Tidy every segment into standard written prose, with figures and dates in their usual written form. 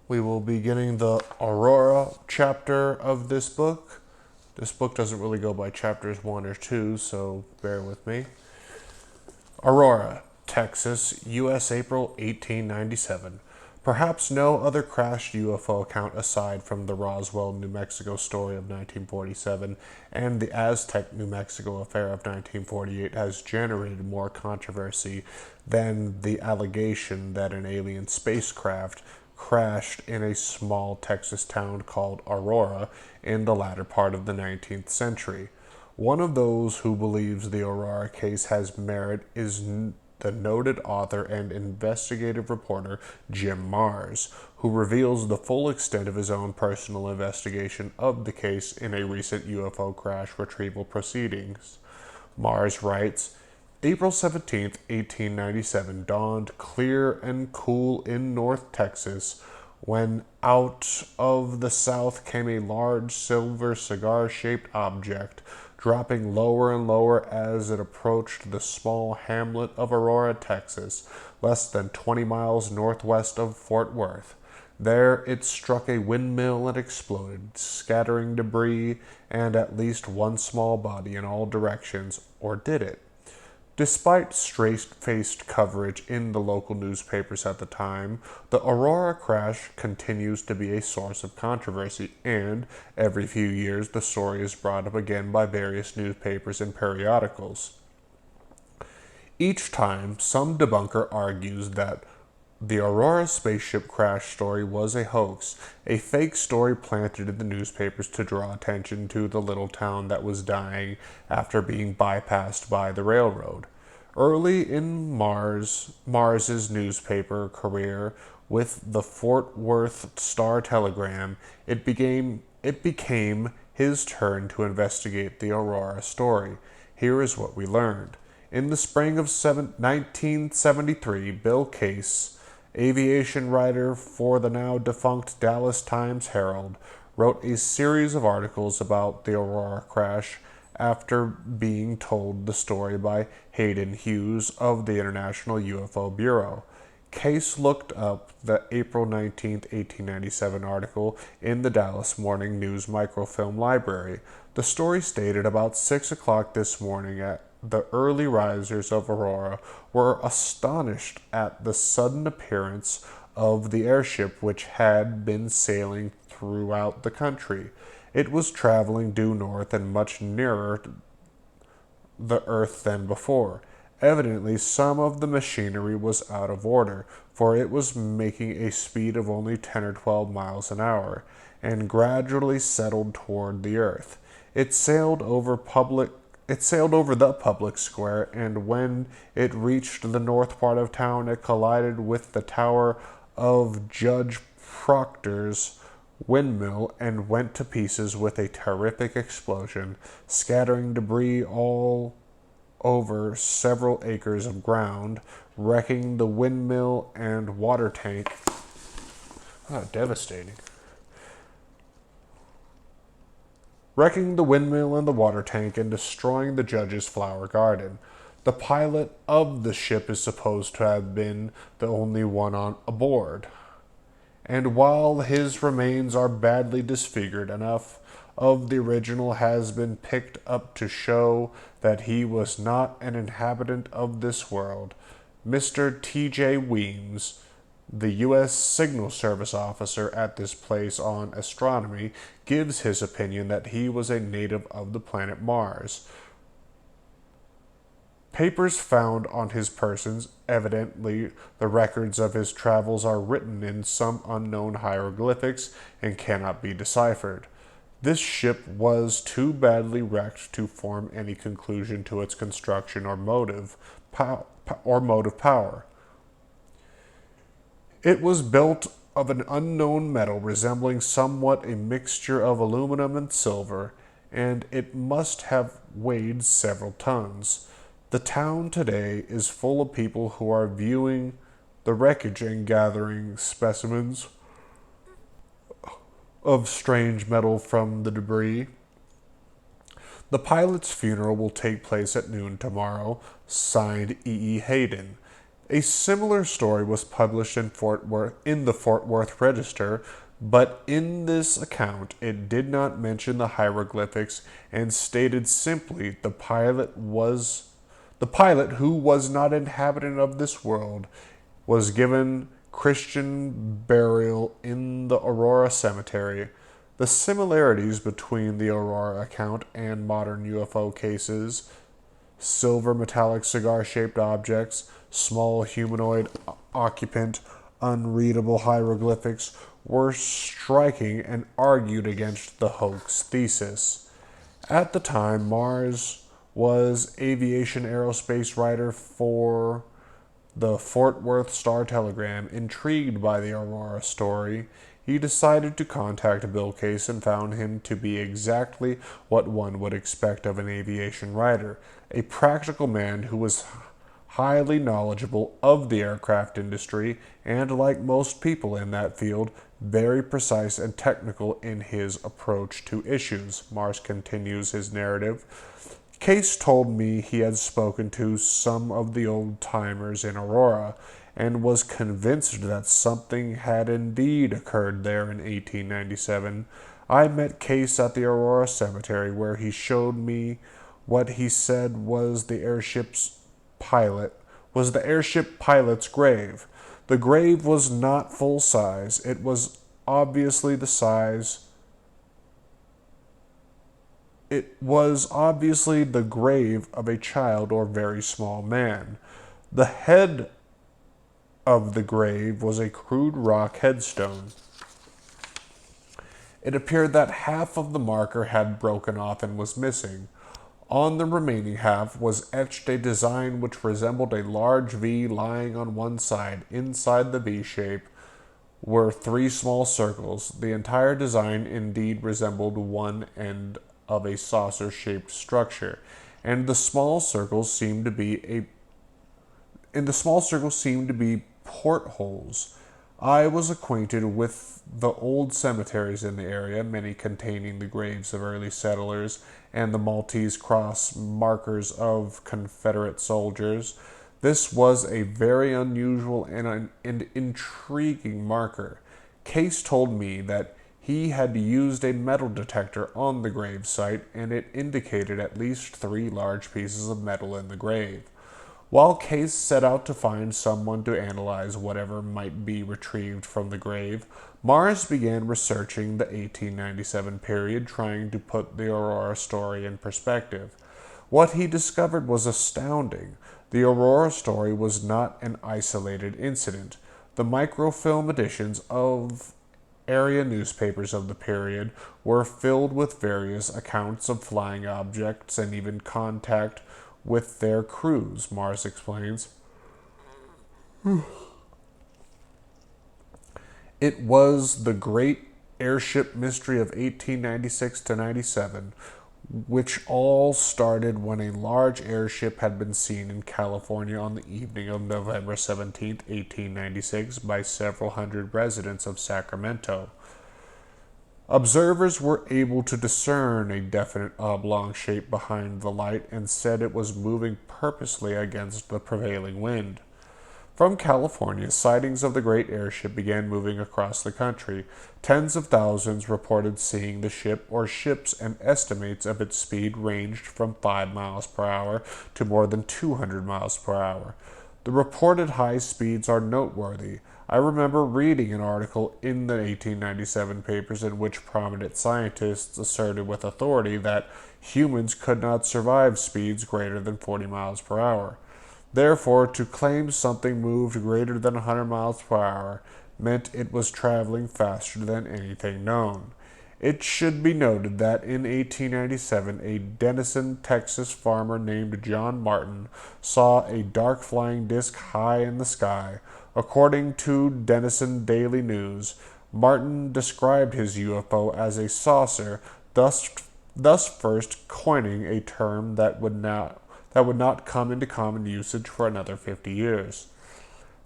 We will be getting the Aurora chapter of this book. This book doesn't really go by chapters 1 or 2, so bear with me. Aurora, Texas, U.S. April 1897. Perhaps no other crashed UFO account aside from the Roswell, New Mexico story of 1947 and the Aztec, New Mexico affair of 1948 has generated more controversy than the allegation that an alien spacecraft crashed in a small Texas town called Aurora in the latter part of the 19th century. One of those who believes the Aurora case has merit is the noted author and investigative reporter Jim Marrs, who reveals the full extent of his own personal investigation of the case in a recent UFO crash retrieval proceedings. Marrs writes, April 17, 1897 dawned clear and cool in North Texas when out of the south came a large silver cigar-shaped object, dropping lower and lower as it approached the small hamlet of Aurora, Texas, less than 20 miles northwest of Fort Worth. There it struck a windmill and exploded, scattering debris and at least one small body in all directions, or did it? Despite straight-faced coverage in the local newspapers at the time, the Aurora crash continues to be a source of controversy, and every few years the story is brought up again by various newspapers and periodicals. Each time, some debunker argues that the Aurora spaceship crash story was a hoax, a fake story planted in the newspapers to draw attention to the little town that was dying after being bypassed by the railroad. Early in Mars's newspaper career with the Fort Worth Star-Telegram, it became his turn to investigate the Aurora story. Here is what we learned. In the spring of 1973, Bill Case, aviation writer for the now defunct Dallas Times-Herald, wrote a series of articles about the Aurora crash after being told the story by Hayden Hughes of the International UFO Bureau. Case looked up the April 19, 1897 article in the Dallas Morning News microfilm library. The story stated about 6 o'clock this morning at the early risers of Aurora were astonished at the sudden appearance of the airship which had been sailing throughout the country. It was traveling due north and much nearer the earth than before. Evidently, some of the machinery was out of order, for it was making a speed of only 10 or 12 miles an hour, and gradually settled toward the earth. It sailed over the public square, and when it reached the north part of town, it collided with the tower of Judge Proctor's windmill and went to pieces with a terrific explosion, scattering debris all over several acres of ground, wrecking the windmill and water tank. Devastating. Wrecking the windmill and the water tank and destroying the judge's flower garden. The pilot of the ship is supposed to have been the only one on aboard. And while his remains are badly disfigured, enough of the original has been picked up to show that he was not an inhabitant of this world. Mr. T.J. Weems, the U.S. Signal Service officer at this place on astronomy, gives his opinion that he was a native of the planet Mars. Papers found on his person, evidently the records of his travels, are written in some unknown hieroglyphics and cannot be deciphered. This ship was too badly wrecked to form any conclusion to its construction or motive power. It was built of an unknown metal resembling somewhat a mixture of aluminum and silver, and it must have weighed several tons. The town today is full of people who are viewing the wreckage and gathering specimens of strange metal from the debris. The pilot's funeral will take place at noon tomorrow. Signed, E. E. Hayden. A similar story was published in the Fort Worth Register, but in this account it did not mention the hieroglyphics and stated simply the pilot, who was not inhabitant of this world, was given Christian burial in the Aurora Cemetery. The similarities between the Aurora account and modern UFO cases, silver metallic cigar shaped objects, small humanoid occupant, unreadable hieroglyphics, were striking and argued against the hoax thesis. At the time, Mars was aviation aerospace writer for the Fort Worth Star-Telegram. Intrigued by the Aurora story, he decided to contact Bill Case and found him to be exactly what one would expect of an aviation writer, a practical man who was highly knowledgeable of the aircraft industry and, like most people in that field, very precise and technical in his approach to issues. Mars continues his narrative. Case told me he had spoken to some of the old-timers in Aurora and was convinced that something had indeed occurred there in 1897. I met Case at the Aurora Cemetery, where he showed me what he said was the airship pilot's grave. The grave was not full size. It was obviously the grave of a child or very small man. The head of the grave was a crude rock headstone. It appeared that half of the marker had broken off and was missing. On the remaining half was etched a design which resembled a large V lying on one side. Inside the V shape were 3 small circles. The entire design indeed resembled one end of a saucer-shaped structure, and the small circles seemed to be portholes. I was acquainted with the old cemeteries in the area, many containing the graves of early settlers and the Maltese cross markers of Confederate soldiers. This was a very unusual and intriguing marker. Case told me that he had used a metal detector on the grave site, and it indicated at least 3 large pieces of metal in the grave. While Case set out to find someone to analyze whatever might be retrieved from the grave, Mars began researching the 1897 period, trying to put the Aurora story in perspective. What he discovered was astounding. The Aurora story was not an isolated incident. The microfilm editions of area newspapers of the period were filled with various accounts of flying objects and even contact with their crews, Mars explains. It was the great airship mystery of 1896 to 97, which all started when a large airship had been seen in California on the evening of November 17, 1896, by several hundred residents of Sacramento. Observers were able to discern a definite oblong shape behind the light and said it was moving purposely against the prevailing wind. From California, sightings of the great airship began moving across the country. Tens of thousands reported seeing the ship or ships, and estimates of its speed ranged from 5 miles per hour to more than 200 miles per hour. The reported high speeds are noteworthy. I remember reading an article in the 1897 papers in which prominent scientists asserted with authority that humans could not survive speeds greater than 40 miles per hour. Therefore, to claim something moved greater than 100 miles per hour meant it was traveling faster than anything known. It should be noted that in 1897, a Denison, Texas farmer named John Martin saw a dark flying disc high in the sky. According to Denison Daily News, Martin described his UFO as a saucer, thus first coining a term that would not come into common usage for another 50 years.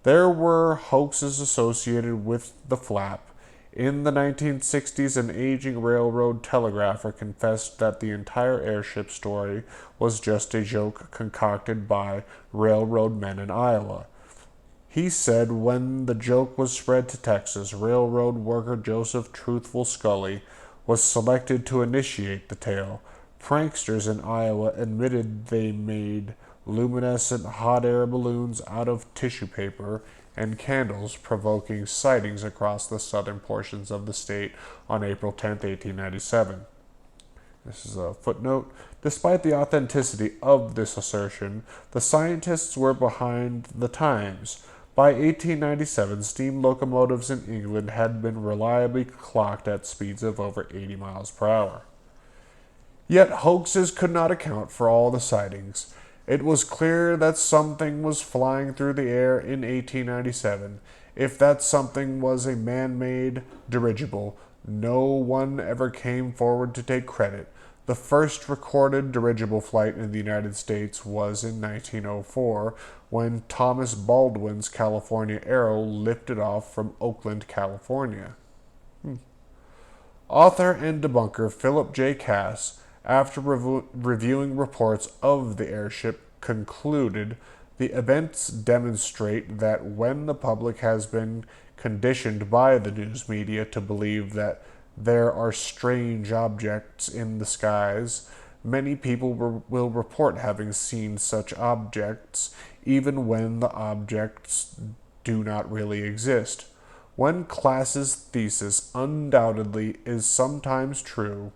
There were hoaxes associated with the flap. In the 1960s, an aging railroad telegrapher confessed that the entire airship story was just a joke concocted by railroad men in Iowa. He said when the joke was spread to Texas, railroad worker Joseph Truthful Scully was selected to initiate the tale. Pranksters in Iowa admitted they made luminescent hot air balloons out of tissue paper and candles, provoking sightings across the southern portions of the state on April 10, 1897. This is a footnote. Despite the authenticity of this assertion, the scientists were behind the times. By 1897, steam locomotives in England had been reliably clocked at speeds of over 80 miles per hour. Yet hoaxes could not account for all the sightings. It was clear that something was flying through the air in 1897. If that something was a man-made dirigible, no one ever came forward to take credit. The first recorded dirigible flight in the United States was in 1904, when Thomas Baldwin's California Arrow lifted off from Oakland, California. Author and debunker Philip J. Cass, after reviewing reports of the airship, concluded the events demonstrate that when the public has been conditioned by the news media to believe that there are strange objects in the skies, many people will report having seen such objects, even when the objects do not really exist. When Class's thesis undoubtedly is sometimes true,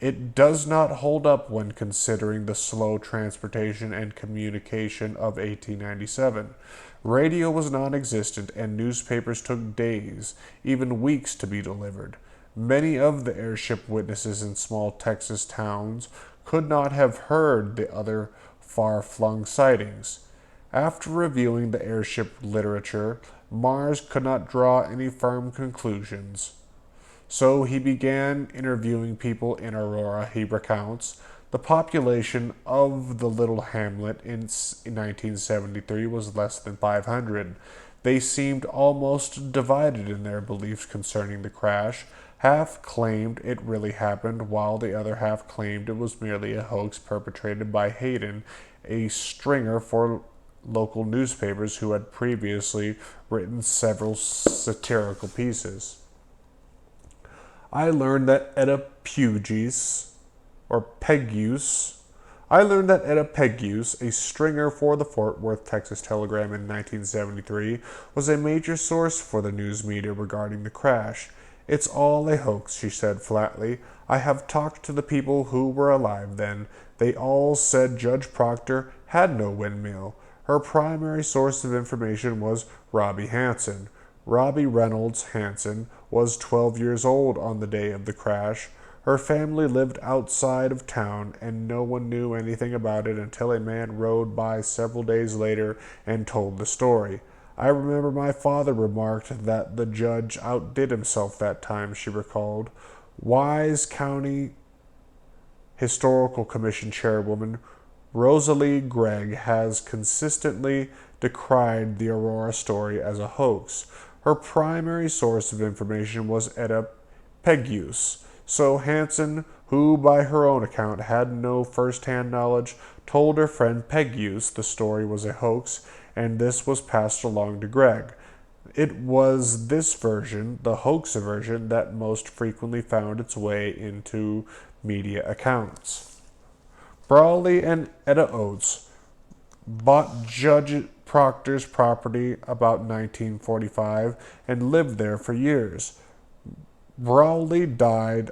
it does not hold up when considering the slow transportation and communication of 1897. Radio was non-existent, and newspapers took days, even weeks, to be delivered. Many of the airship witnesses in small Texas towns could not have heard the other far-flung sightings. After reviewing the airship literature, Mars could not draw any firm conclusions. So he began interviewing people in Aurora, he recounts. The population of the little hamlet in 1973 was less than 500. They seemed almost divided in their beliefs concerning the crash. Half claimed it really happened, while the other half claimed it was merely a hoax perpetrated by Hayden, a stringer for local newspapers who had previously written several satirical pieces. I learned that Etta Pegues, a stringer for the Fort Worth Texas Telegram in 1973, was a major source for the news media regarding the crash. It's all a hoax, she said flatly. I have talked to the people who were alive then. They all said Judge Proctor had no windmill. Her primary source of information was Robbie Hansen. Robbie Reynolds Hansen was 12 years old on the day of the crash. Her family lived outside of town, and no one knew anything about it until a man rode by several days later and told the story. I remember my father remarked that the judge outdid himself that time, she recalled. Wise County Historical Commission Chairwoman Rosalie Gregg has consistently decried the Aurora story as a hoax. Her primary source of information was Etta Pegues, so Hansen, who by her own account had no first-hand knowledge, told her friend Pegues the story was a hoax, and this was passed along to Gregg. It was this version, the hoax version, that most frequently found its way into media accounts. Brawley and Etta Oates bought Judge Proctor's property about 1945 and lived there for years. Brawley died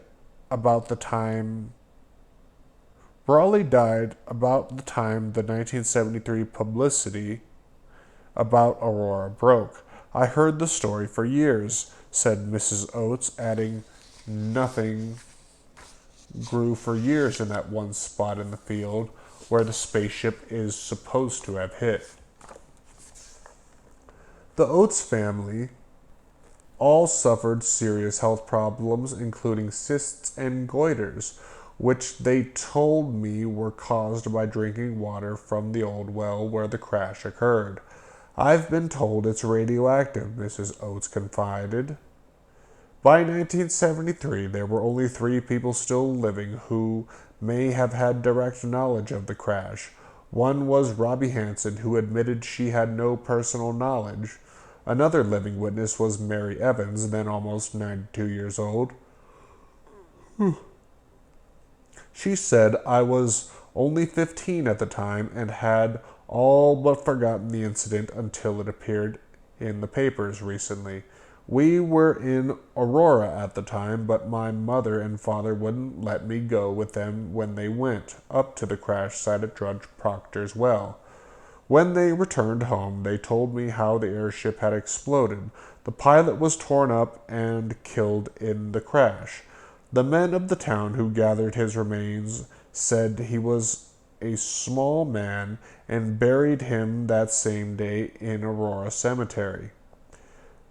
about the time the 1973 publicity about Aurora broke. I heard the story for years, said Mrs. Oates, adding, nothing grew for years in that one spot in the field where the spaceship is supposed to have hit. The Oates family all suffered serious health problems, including cysts and goiters, which they told me were caused by drinking water from the old well where the crash occurred. I've been told it's radioactive, Mrs. Oates confided. By 1973, there were only 3 people still living who may have had direct knowledge of the crash. One was Robbie Hansen, who admitted she had no personal knowledge. Another living witness was Mary Evans, then almost 92 years old. She said, "I was only 15 at the time and had all but forgotten the incident until it appeared in the papers recently. We were in Aurora at the time, but my mother and father wouldn't let me go with them when they went up to the crash site at Judge Proctor's well. When they returned home, they told me how the airship had exploded. The pilot was torn up and killed in the crash. The men of the town who gathered his remains said he was a small man and buried him that same day in Aurora Cemetery."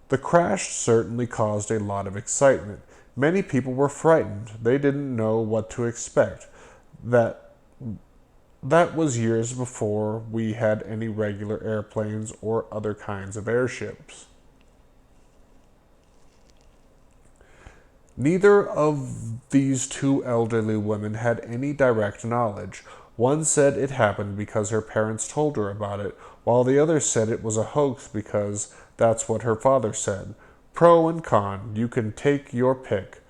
The crash certainly caused a lot of excitement. Many people were frightened. They didn't know what to expect. That was years before we had any regular airplanes or other kinds of airships. Neither of these two elderly women had any direct knowledge. One said it happened because her parents told her about it, while the other said it was a hoax because that's what her father said. Pro and con, you can take your pick.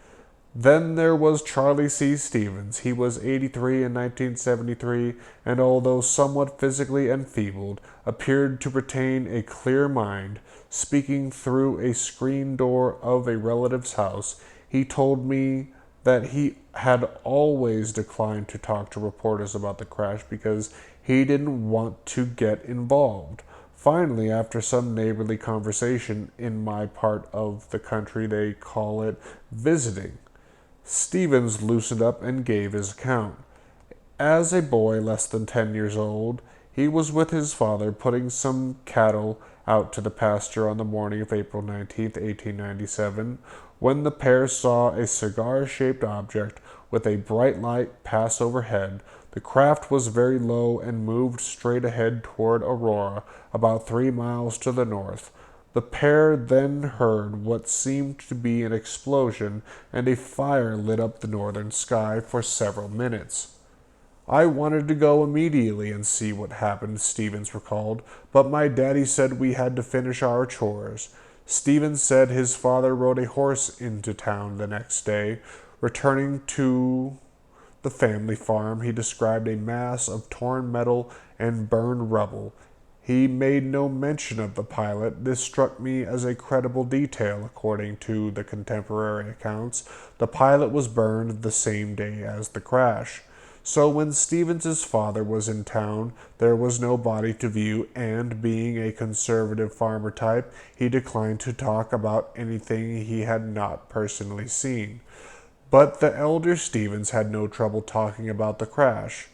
Then there was Charlie C. Stevens. He was 83 in 1973, and although somewhat physically enfeebled, appeared to retain a clear mind. Speaking through a screen door of a relative's house, he told me that he had always declined to talk to reporters about the crash because he didn't want to get involved. Finally, after some neighborly conversation, in my part of the country they call it visiting, Stevens loosened up and gave his account. As a boy less than 10 years old, he was with his father putting some cattle out to the pasture on the morning of April 19th, 1897, when the pair saw a cigar-shaped object with a bright light pass overhead. The craft was very low and moved straight ahead toward Aurora, about 3 miles to the north. The pair then heard what seemed to be an explosion, and a fire lit up the northern sky for several minutes. "I wanted to go immediately and see what happened," Stevens recalled, "but my daddy said we had to finish our chores." Stevens said his father rode a horse into town the next day. Returning to the family farm, he described a mass of torn metal and burned rubble. He made no mention of the pilot. This struck me as a credible detail. According to the contemporary accounts, the pilot was burned the same day as the crash. So when Stevens's father was in town, there was no body to view, and being a conservative farmer type, he declined to talk about anything he had not personally seen. But the elder Stevens had no trouble talking about the crash.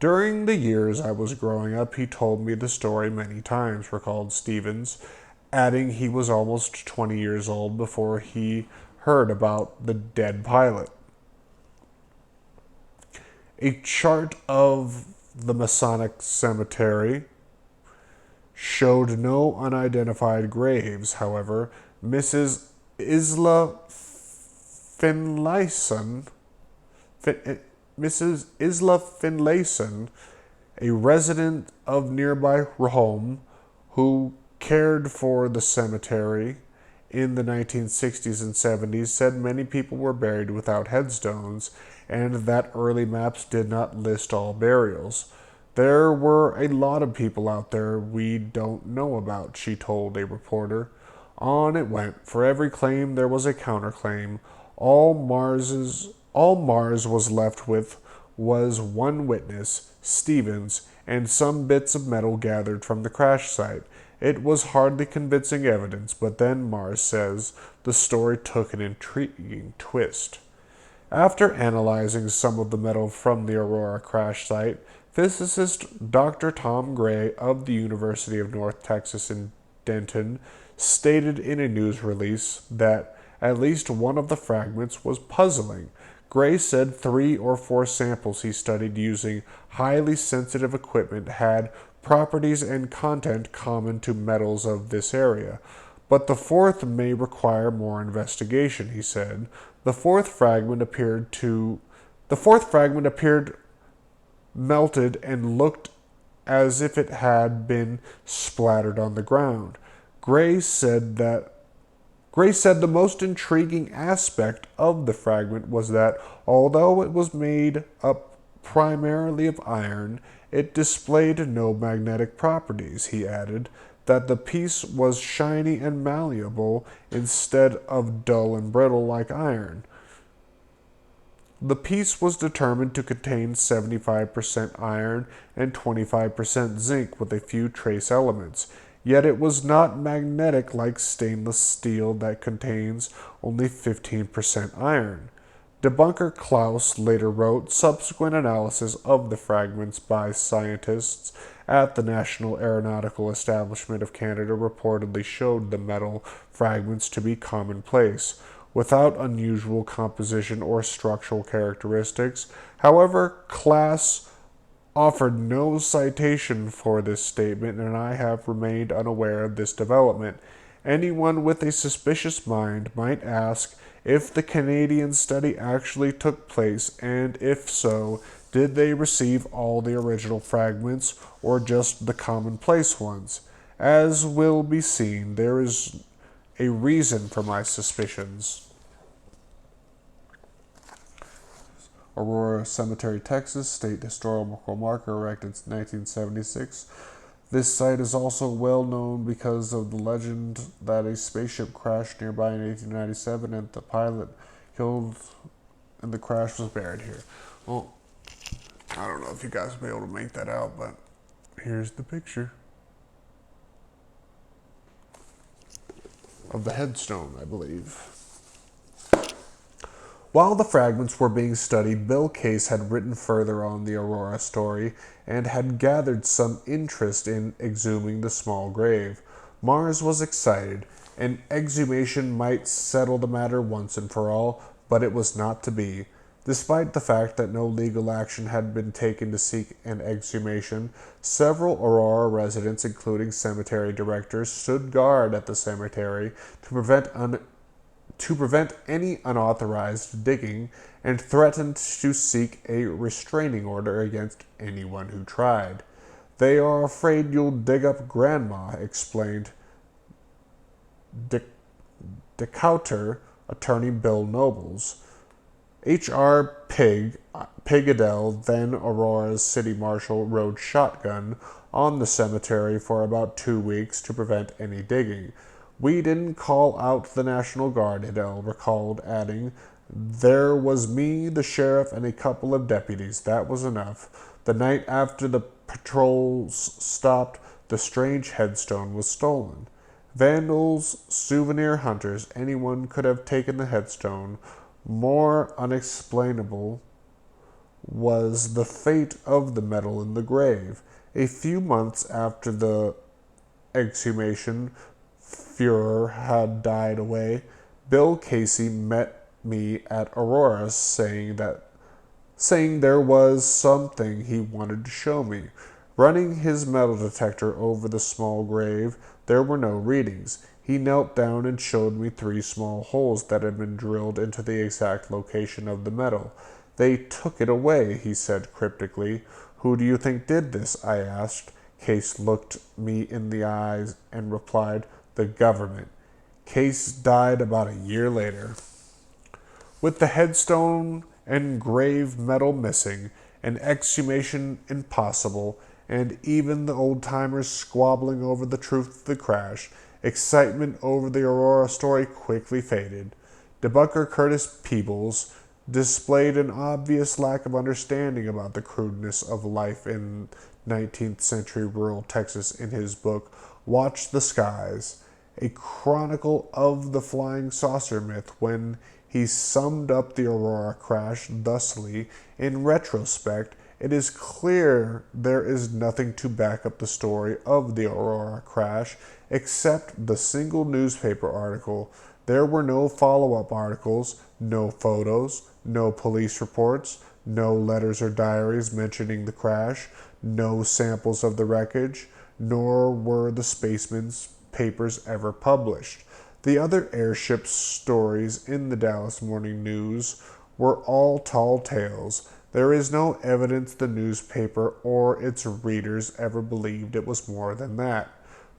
"During the years I was growing up, he told me the story many times," recalled Stevens, adding he was almost 20 years old before he heard about the dead pilot. A chart of the Masonic cemetery showed no unidentified graves. However, Mrs. Isla Finlayson, a resident of nearby Rome who cared for the cemetery in the 1960s and 70s, said many people were buried without headstones and that early maps did not list all burials. "There were a lot of people out there we don't know about," she told a reporter. On it went. For every claim there was a counterclaim. All Mars was left with was one witness, Stevens, and some bits of metal gathered from the crash site. It was hardly convincing evidence, but then, Mars says, the story took an intriguing twist. After analyzing some of the metal from the Aurora crash site, physicist Dr. Tom Gray of the University of North Texas in Denton stated in a news release that at least one of the fragments was puzzling. Gray said 3 or 4 samples he studied using highly sensitive equipment had properties and content common to metals of this area. But the fourth may require more investigation, he said. The fourth fragment appeared melted and looked as if it had been splattered on the ground. Gray said the most intriguing aspect of the fragment was that, although it was made up primarily of iron, it displayed no magnetic properties. He added that the piece was shiny and malleable instead of dull and brittle like iron. The piece was determined to contain 75% iron and 25% zinc with a few trace elements, yet it was not magnetic like stainless steel that contains only 15% iron. Debunker Klaus later wrote, subsequent analysis of the fragments by scientists at the National Aeronautical Establishment of Canada reportedly showed the metal fragments to be commonplace, without unusual composition or structural characteristics. However, Klaus offered no citation for this statement, and I have remained unaware of this development. Anyone with a suspicious mind might ask if the Canadian study actually took place, and if so, did they receive all the original fragments or just the commonplace ones? As will be seen, there is a reason for my suspicions. Aurora Cemetery, Texas, State Historical Marker, erected in 1976. This site is also well known because of the legend that a spaceship crashed nearby in 1897 and the pilot killed and the crash was buried here. Well, I don't know if you guys will be able to make that out, but here's the picture of the headstone, I believe. While the fragments were being studied, Bill Case had written further on the Aurora story and had gathered some interest in exhuming the small grave. Mars was excited. An exhumation might settle the matter once and for all, but it was not to be. Despite the fact that no legal action had been taken to seek an exhumation, several Aurora residents, including cemetery directors, stood guard at the cemetery to prevent any unauthorized digging and threatened to seek a restraining order against anyone who tried. "They are afraid you'll dig up Grandma," explained Decatur attorney Bill Nobles. H.R. Pigadell, then Aurora's city marshal, rode shotgun on the cemetery for about 2 weeks to prevent any digging. "We didn't call out the National Guard," Hidell recalled, adding, "There was me, the sheriff, and a couple of deputies. That was enough. The night after the patrols stopped, the strange headstone was stolen. Vandals, souvenir hunters, anyone could have taken the headstone. More unexplainable was the fate of the metal in the grave. A few months after the exhumation furor had died away, Bill Casey met me at Aurora saying there was something he wanted to show me. Running his metal detector over the small grave, there were no readings. He knelt down and showed me 3 small holes that had been drilled into the exact location of the metal. They took it away," he said cryptically. "Who do you think did this?" I asked. Case looked me in the eyes and replied, "The government." Case died about a year later. With the headstone and grave metal missing, an exhumation impossible, and even the old-timers squabbling over the truth of the crash, excitement over the Aurora story quickly faded. Debunker Curtis Peebles displayed an obvious lack of understanding about the crudeness of life in 19th century rural Texas in his book, Watch the Skies, a chronicle of the flying saucer myth, when he summed up the Aurora crash thusly, "In retrospect, it is clear there is nothing to back up the story of the Aurora crash except the single newspaper article. There were no follow-up articles, no photos, no police reports, no letters or diaries mentioning the crash, no samples of the wreckage, nor were the spacemen's papers ever published. The other airship stories in the Dallas Morning News were all tall tales. There is no evidence the newspaper or its readers ever believed it was more than that.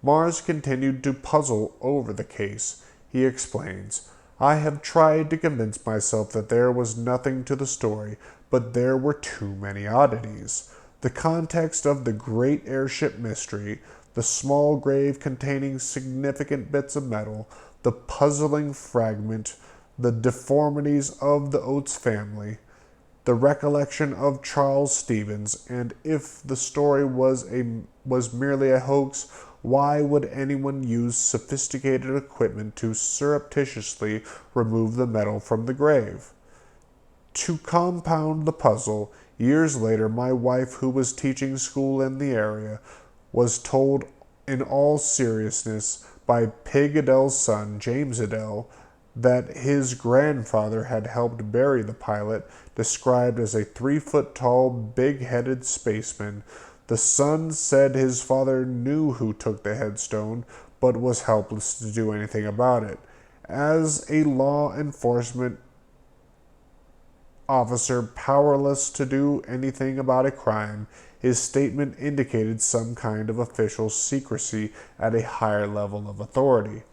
Mars continued to puzzle over the case. He explains, I have tried to convince myself that there was nothing to the story, but there were too many oddities. The context of the great airship mystery, the small grave containing significant bits of metal, the puzzling fragment, the deformities of the Oates family, the recollection of Charles Stevens, and if the story was merely a hoax, why would anyone use sophisticated equipment to surreptitiously remove the metal from the grave? To compound the puzzle, years later my wife, who was teaching school in the area, was told in all seriousness by Pig Adele's son, James Adele, that his grandfather had helped bury the pilot, described as a 3-foot-tall, big-headed spaceman. The son said his father knew who took the headstone, but was helpless to do anything about it. As a law enforcement officer powerless to do anything about a crime, his statement indicated some kind of official secrecy at a higher level of authority.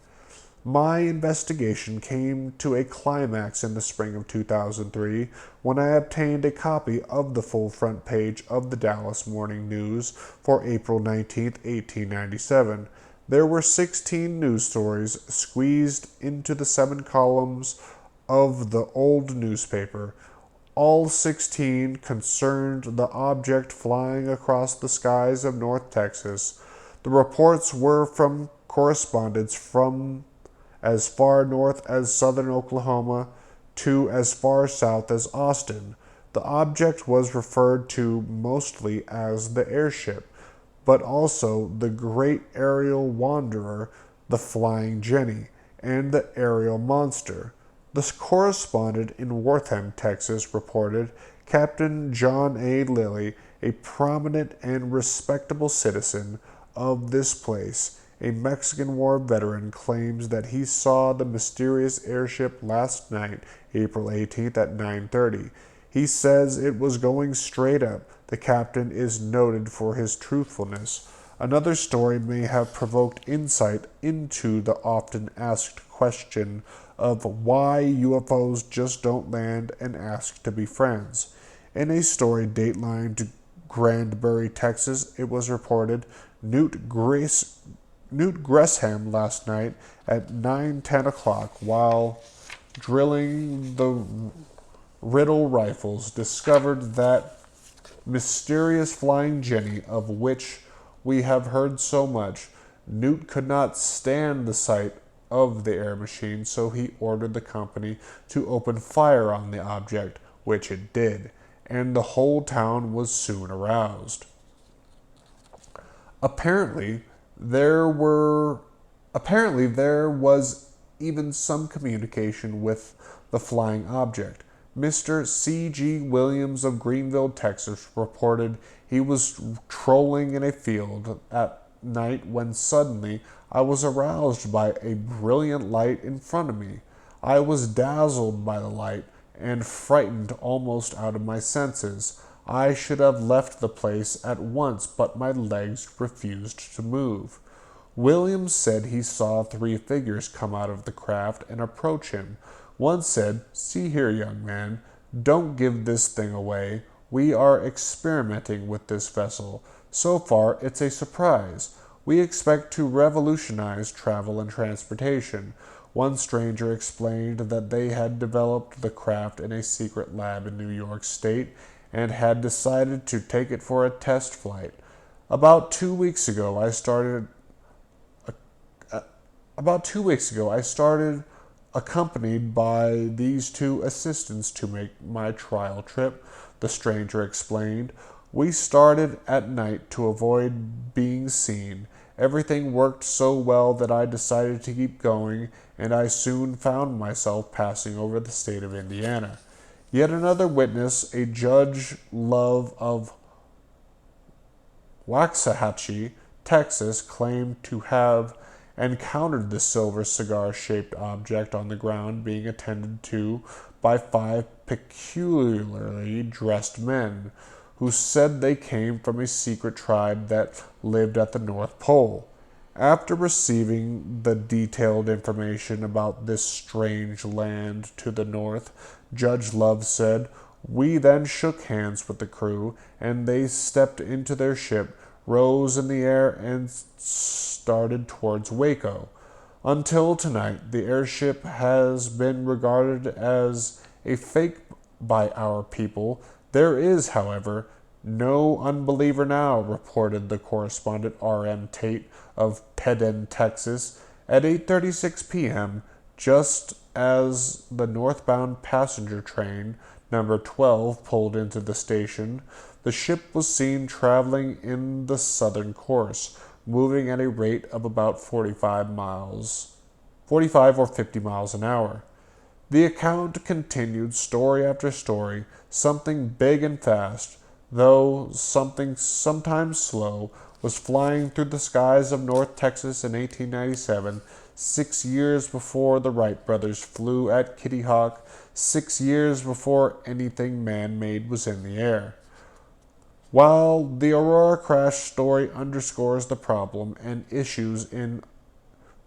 My investigation came to a climax in the spring of 2003 when I obtained a copy of the full front page of the Dallas Morning News for April 19, 1897. There were 16 news stories squeezed into the 7 columns of the old newspaper. All 16 concerned the object flying across the skies of North Texas. The reports were from correspondents from as far north as southern Oklahoma to as far south as Austin. The object was referred to mostly as the airship, but also the great aerial wanderer, the Flying Jenny, and the aerial monster. The correspondent in Wortham, Texas, reported Captain John A. Lilly, a prominent and respectable citizen of this place, a Mexican War veteran, claims that he saw the mysterious airship last night, April 18th at 9:30. He says it was going straight up. The captain is noted for his truthfulness. Another story may have provoked insight into the often asked question of why UFOs just don't land and ask to be friends. In a story datelined Granbury, Texas, it was reported Newt Gresham last night at 9:10 o'clock while drilling the Riddle rifles discovered that mysterious Flying Jenny of which we have heard so much. Newt could not stand the sight of the air machine, so he ordered the company to open fire on the object, which it did, and the whole town was soon aroused. Apparently there was even some communication with the flying object. Mr. C.G. Williams of Greenville, Texas, reported he was trolling in a field at night when suddenly I was aroused by a brilliant light in front of me. I was dazzled by the light and frightened almost out of my senses. I should have left the place at once, but my legs refused to move. Williams said he saw 3 figures come out of the craft and approach him. One said, "See here, young man, don't give this thing away. We are experimenting with this vessel. So far, it's a surprise. We expect to revolutionize travel and transportation." One stranger explained that they had developed the craft in a secret lab in New York State and had decided to take it for a test flight. About 2 weeks ago, I started accompanied by these 2 assistants to make my trial trip, the stranger explained. We started at night to avoid being seen. Everything worked so well that I decided to keep going, and I soon found myself passing over the state of Indiana. Yet another witness, a Judge Love of Waxahachie, Texas, claimed to have and counted the silver cigar-shaped object on the ground being attended to by 5 peculiarly dressed men, who said they came from a secret tribe that lived at the North Pole. After receiving the detailed information about this strange land to the north, Judge Love said, "We then shook hands with the crew, and they stepped into their ship, rose in the air, and started towards Waco. Until tonight, the airship has been regarded as a fake by our people. There is, however, no unbeliever now," reported the correspondent R.M. Tate of Pedden, Texas, at 8:36 p.m., just as the northbound passenger train, number 12, pulled into the station. The ship was seen traveling in the southern course, moving at a rate of about 45 or 50 miles an hour. The account continued story after story. Something big and fast, though something sometimes slow, was flying through the skies of North Texas in 1897, 6 years before the Wright brothers flew at Kitty Hawk, 6 years before anything man-made was in the air. While the Aurora crash story underscores the problem and issues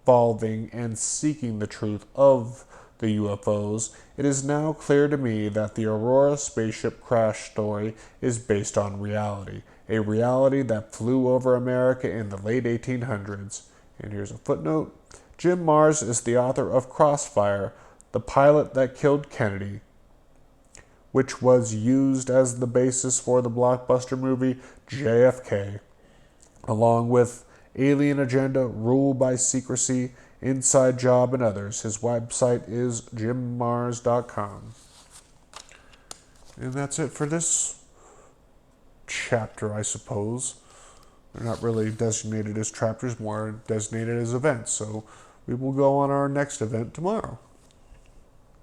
involving and seeking the truth of the UFOs, it is now clear to me that the Aurora spaceship crash story is based on reality, a reality that flew over America in the late 1800s. And here's a footnote. Jim Marrs is the author of Crossfire, the pilot that killed Kennedy, which was used as the basis for the blockbuster movie JFK, along with Alien Agenda, Rule by Secrecy, Inside Job, and others. His website is jimmars.com. And that's it for this chapter, I suppose. They're not really designated as chapters, more designated as events. So we will go on our next event tomorrow.